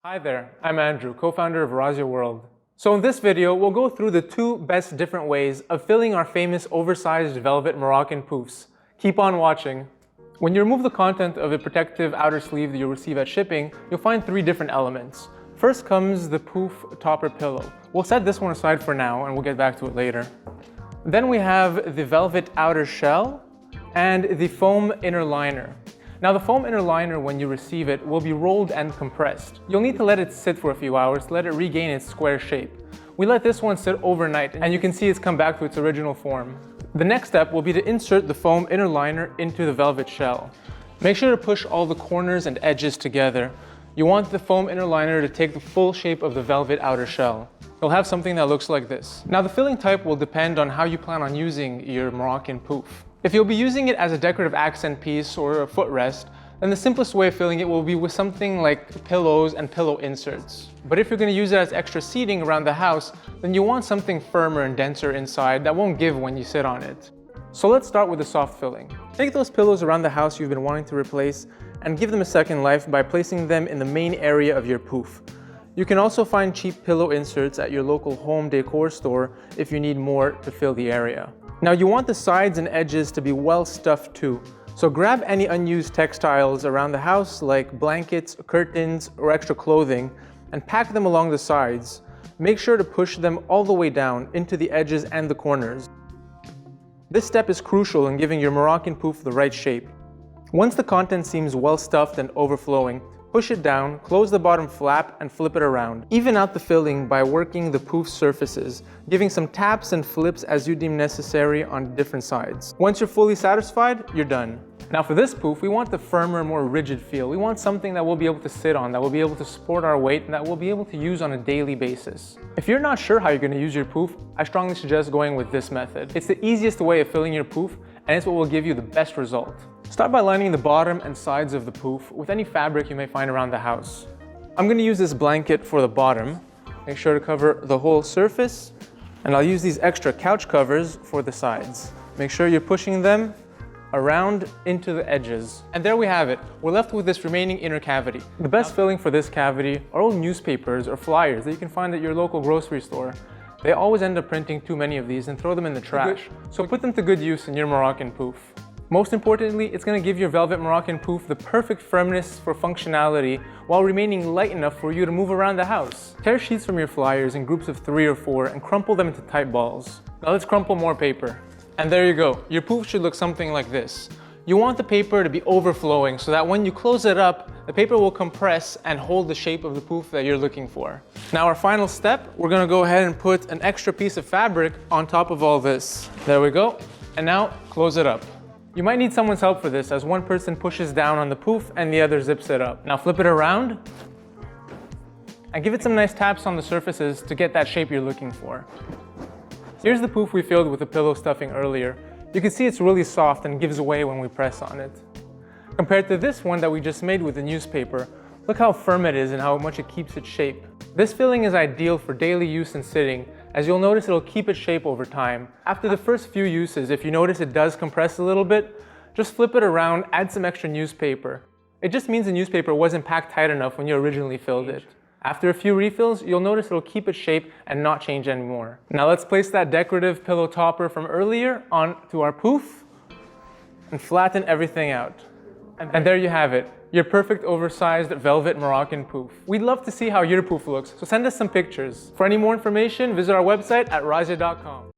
Hi there, I'm Andrew, co-founder of Razia World. So in this video, we'll go through the two best different ways of filling our famous oversized velvet Moroccan poufs. Keep on watching. When you remove the content of a protective outer sleeve that you'll receive at shipping, you'll find three different elements. First comes the pouf topper pillow. We'll set this one aside for now and we'll get back to it later. Then we have the velvet outer shell and the foam inner liner. Now the foam inner liner, when you receive it, will be rolled and compressed. You'll need to let it sit for a few hours to let it regain its square shape. We let this one sit overnight and you can see it's come back to its original form. The next step will be to insert the foam inner liner into the velvet shell. Make sure to push all the corners and edges together. You want the foam inner liner to take the full shape of the velvet outer shell. You'll have something that looks like this. Now the filling type will depend on how you plan on using your Moroccan pouf. If you'll be using it as a decorative accent piece or a footrest, then the simplest way of filling it will be with something like pillows and pillow inserts. But if you're going to use it as extra seating around the house, then you want something firmer and denser inside that won't give when you sit on it. So let's start with the soft filling. Take those pillows around the house you've been wanting to replace and give them a second life by placing them in the main area of your pouf. You can also find cheap pillow inserts at your local home decor store if you need more to fill the area. Now you want the sides and edges to be well stuffed too. So grab any unused textiles around the house like blankets, curtains, or extra clothing and pack them along the sides. Make sure to push them all the way down into the edges and the corners. This step is crucial in giving your Moroccan pouf the right shape. Once the content seems well stuffed and overflowing, push it down, close the bottom flap, and flip it around. Even out the filling by working the pouf surfaces, giving some taps and flips as you deem necessary on different sides. Once you're fully satisfied, you're done. Now for this pouf, we want the firmer, more rigid feel. We want something that we'll be able to sit on, that will be able to support our weight, and that we'll be able to use on a daily basis. If you're not sure how you're going to use your pouf, I strongly suggest going with this method. It's the easiest way of filling your pouf, and it's what will give you the best result. Start by lining the bottom and sides of the pouf with any fabric you may find around the house. I'm going to use this blanket for the bottom. Make sure to cover the whole surface, and I'll use these extra couch covers for the sides. Make sure you're pushing them around into the edges. And there we have it. We're left with this remaining inner cavity. The best filling for this cavity are old newspapers or flyers that you can find at your local grocery store. They always end up printing too many of these and throw them in the trash. So put them to good use in your Moroccan pouf. Most importantly, it's going to give your velvet Moroccan pouf the perfect firmness for functionality while remaining light enough for you to move around the house. Tear sheets from your flyers in groups of 3 or 4 and crumple them into tight balls. Now let's crumple more paper. And there you go. Your pouf should look something like this. You want the paper to be overflowing so that when you close it up, the paper will compress and hold the shape of the pouf that you're looking for. Now our final step, we're going to go ahead and put an extra piece of fabric on top of all this. There we go. And now close it up. You might need someone's help for this as one person pushes down on the pouf and the other zips it up. Now flip it around and give it some nice taps on the surfaces to get that shape you're looking for. Here's the pouf we filled with the pillow stuffing earlier. You can see it's really soft and gives away when we press on it. Compared to this one that we just made with the newspaper, look how firm it is and how much it keeps its shape. This filling is ideal for daily use and sitting, as you'll notice it'll keep its shape over time. After the first few uses, if you notice it does compress a little bit, just flip it around, add some extra newspaper. It just means the newspaper wasn't packed tight enough when you originally filled it. After a few refills, you'll notice it'll keep its shape and not change anymore. Now let's place that decorative pillow topper from earlier onto our pouf and flatten everything out. And there you have it, your perfect oversized velvet Moroccan pouf. We'd love to see how your pouf looks, so send us some pictures. For any more information, visit our website at razia.com.